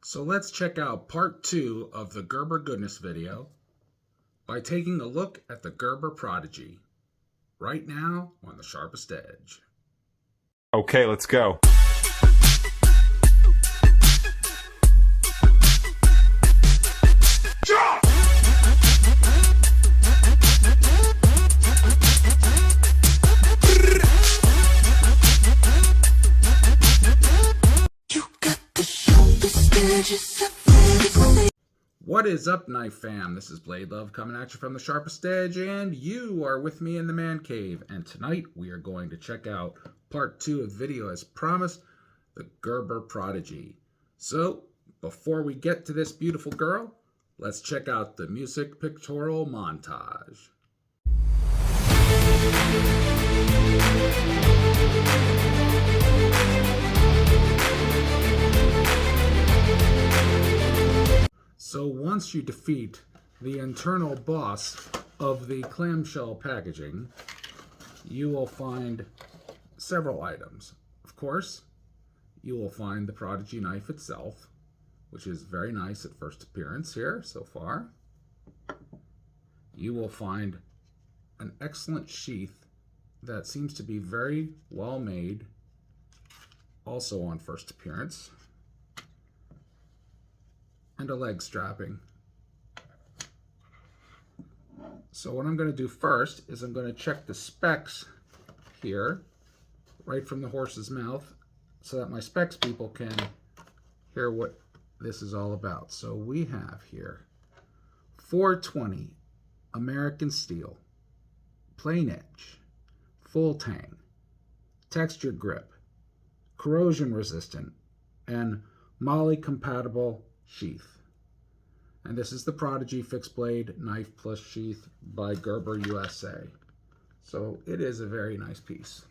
So let's check out part 2 of the Gerber Goodness video by taking a look at the Gerber Prodigy right now on the Sharpest Edge. Okay, let's go. What is up, Knife Fam? This is Blade Love coming at you from the Sharpest Edge, and you are with me in the man cave. And tonight we are going to check out part 2 of the video as promised, the Gerber Prodigy. So before we get to this beautiful girl, let's check out the music pictorial montage. So once you defeat the internal boss of the clamshell packaging, you will find several items. Of course, you will find the Prodigy knife itself, which is very nice at first appearance here so far. You will find an excellent sheath that seems to be very well made, also on first appearance, and a leg strapping. So what I'm going to do first is I'm going to check the specs here, right from the horse's mouth, so that my specs people can hear what this is all about. So we have here 420 American steel, plain edge, full tang, textured grip, corrosion resistant, and moly compatible sheath. And this is the Prodigy fixed blade knife plus sheath by Gerber USA. So it is a very nice piece.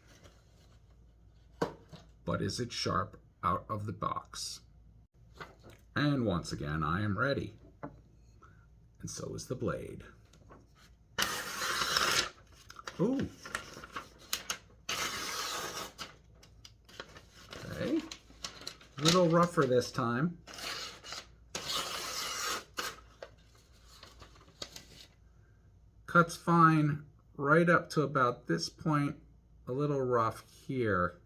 But is it sharp out of the box? And once again, I am ready. And so is the blade. Ooh. Okay. A little rougher this time. Cuts fine right up to about this point, a little rough here.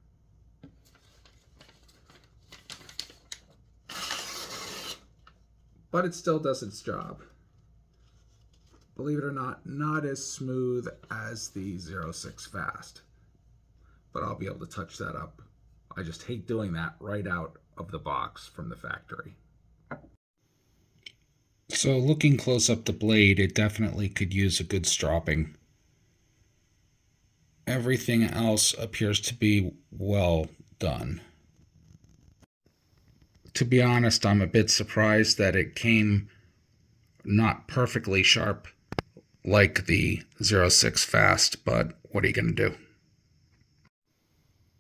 But it still does its job. Believe it or not as smooth as the 06 Fast. But I'll be able to touch that up. I just hate doing that right out of the box from the factory. So looking close up the blade, it definitely could use a good stropping. Everything else appears to be well done. To be honest, I'm a bit surprised that it came not perfectly sharp like the 06 Fast, but what are you going to do?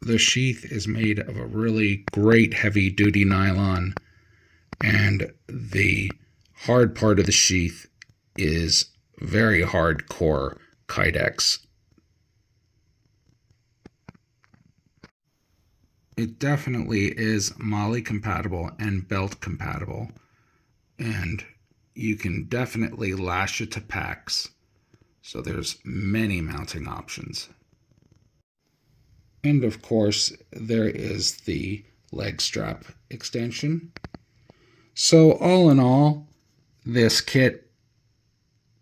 The sheath is made of a really great heavy-duty nylon, and the hard part of the sheath is very hardcore Kydex. It definitely is moly compatible and belt compatible, and you can definitely lash it to packs, so there's many mounting options. And of course, there is the leg strap extension. So all in all, this kit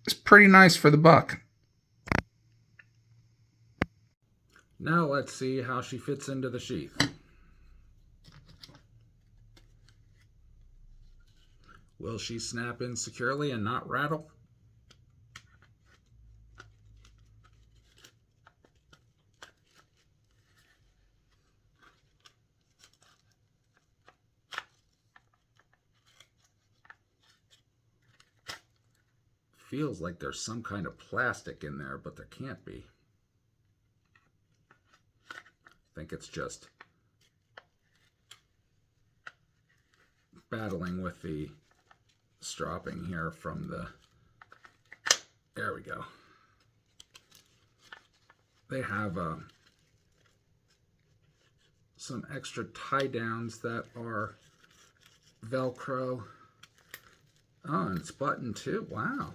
is pretty nice for the buck. Now let's see how she fits into the sheath. Will she snap in securely and not rattle? Feels like there's some kind of plastic in there, but there can't be. I think it's just battling with the stropping here from the... There we go. They have some extra tie downs that are Velcro. Oh, and it's button too. Wow.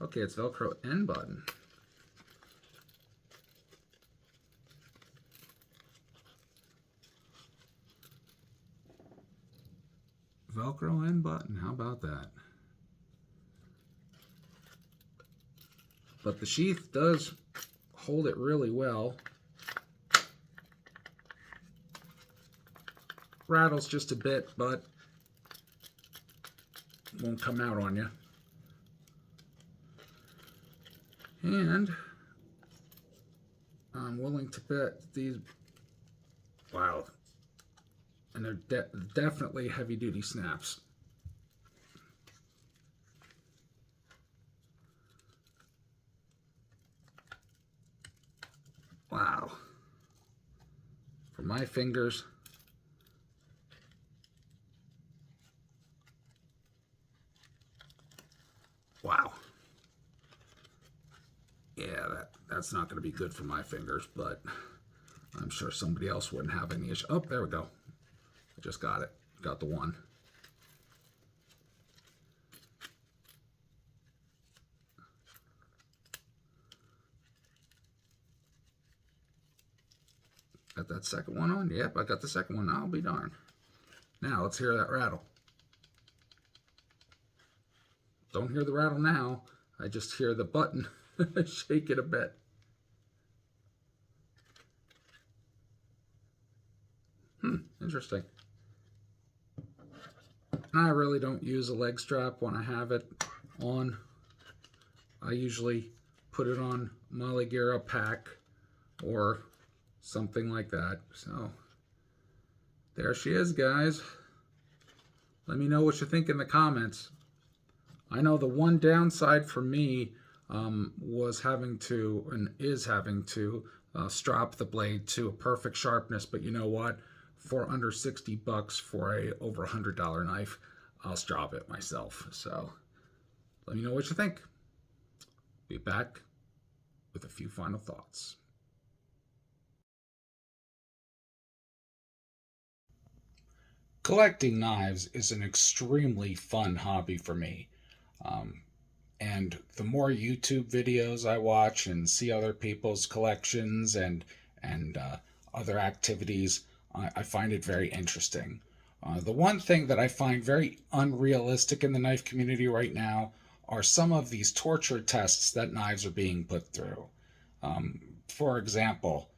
Okay, it's Velcro and button. Velcro and button. How about that? But the sheath does hold it really well. Rattles just a bit, but won't come out on you. And I'm willing to bet these, wow, and they're definitely heavy-duty snaps. Wow. For my fingers. Wow. Yeah, that's not going to be good for my fingers, but I'm sure somebody else wouldn't have any issue. Oh, there we go. I just got it. Got the one. Got that second one on? Yep, I got the second one. I'll be darned. Now, let's hear that rattle. Don't hear the rattle now. I just hear the button shake it a bit. Interesting. I really don't use a leg strap when I have it on. I usually put it on Molly Guerra pack or something like that. So there she is, guys. Let me know what you think in the comments. I know the one downside for me was having to, and is having to, strop the blade to a perfect sharpness, but you know what? For under 60 bucks for a over $100 knife, I'll strop it myself. So let me know what you think. Be back with a few final thoughts. Collecting knives is an extremely fun hobby for me. And the more YouTube videos I watch and see other people's collections and other activities, I find it very interesting. The one thing that I find very unrealistic in the knife community right now are some of these torture tests that knives are being put through. For example,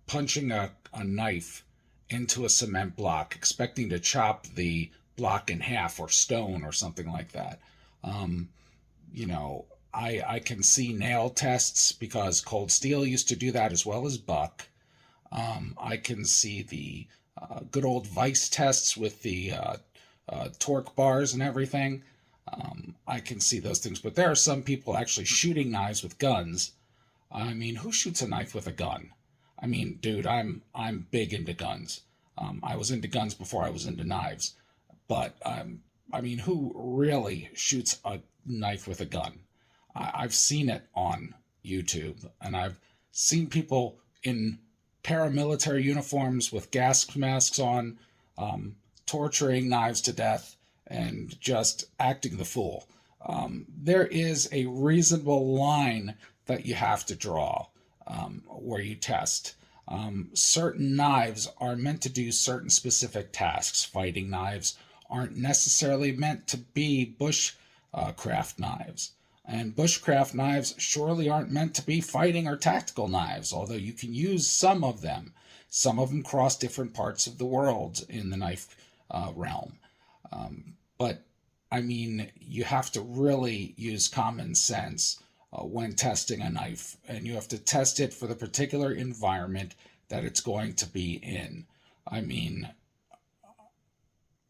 punching a knife into a cement block, expecting to chop the block in half or stone or something like that. You know, I can see nail tests because Cold Steel used to do that as well as Buck. I can see the good old vice tests with the torque bars and everything. I can see those things, but there are some people actually shooting knives with guns. I mean, who shoots a knife with a gun? I mean, dude, I'm big into guns. I was into guns before I was into knives, but I mean, who really shoots a knife with a gun? I've seen it on YouTube, and I've seen people in paramilitary uniforms with gas masks on, torturing knives to death and just acting the fool. There is a reasonable line that you have to draw where you test. Certain knives are meant to do certain specific tasks. Fighting knives aren't necessarily meant to be bushcraft knives. And bushcraft knives surely aren't meant to be fighting or tactical knives, although you can use some of them. Some of them cross different parts of the world in the knife realm. But, I mean, you have to really use common sense when testing a knife, and you have to test it for the particular environment that it's going to be in. I mean,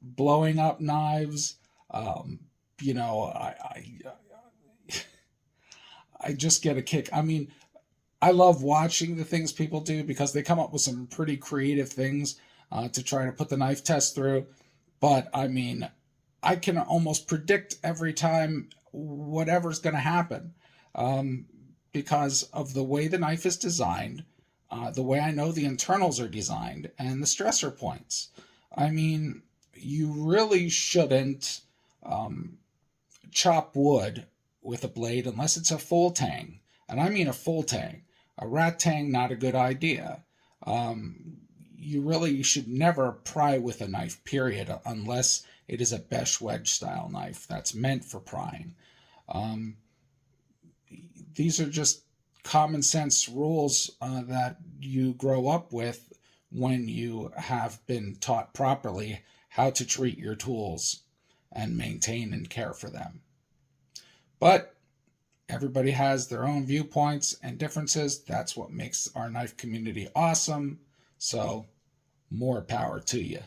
blowing up knives, you know, I just get a kick. I mean, I love watching the things people do because they come up with some pretty creative things to try to put the knife test through. But I mean, I can almost predict every time whatever's going to happen because of the way the knife is designed, the way I know the internals are designed, and the stressor points. I mean, you really shouldn't chop wood with a blade unless it's a full tang. And I mean a full tang. A rat tang, not a good idea. You should never pry with a knife, period, unless it is a Besh wedge style knife that's meant for prying. These are just common sense rules that you grow up with when you have been taught properly how to treat your tools and maintain and care for them. But everybody has their own viewpoints and differences. That's what makes our knife community awesome. So, more power to you.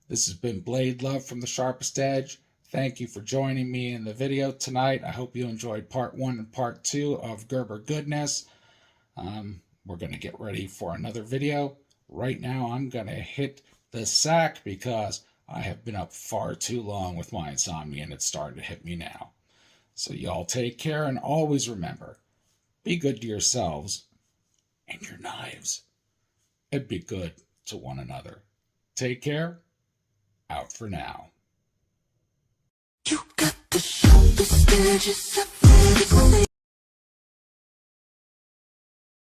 This has been Blade Love from the Sharpest Edge. Thank you for joining me in the video tonight. I hope you enjoyed part 1 and part 2 of Gerber Goodness. We're going to get ready for another video. Right now, I'm going to hit the sack because I have been up far too long with my insomnia and it's starting to hit me now. So y'all take care and always remember, be good to yourselves and your knives, and be good to one another. Take care. Out for now. You got the sharpest edges I've ever seen.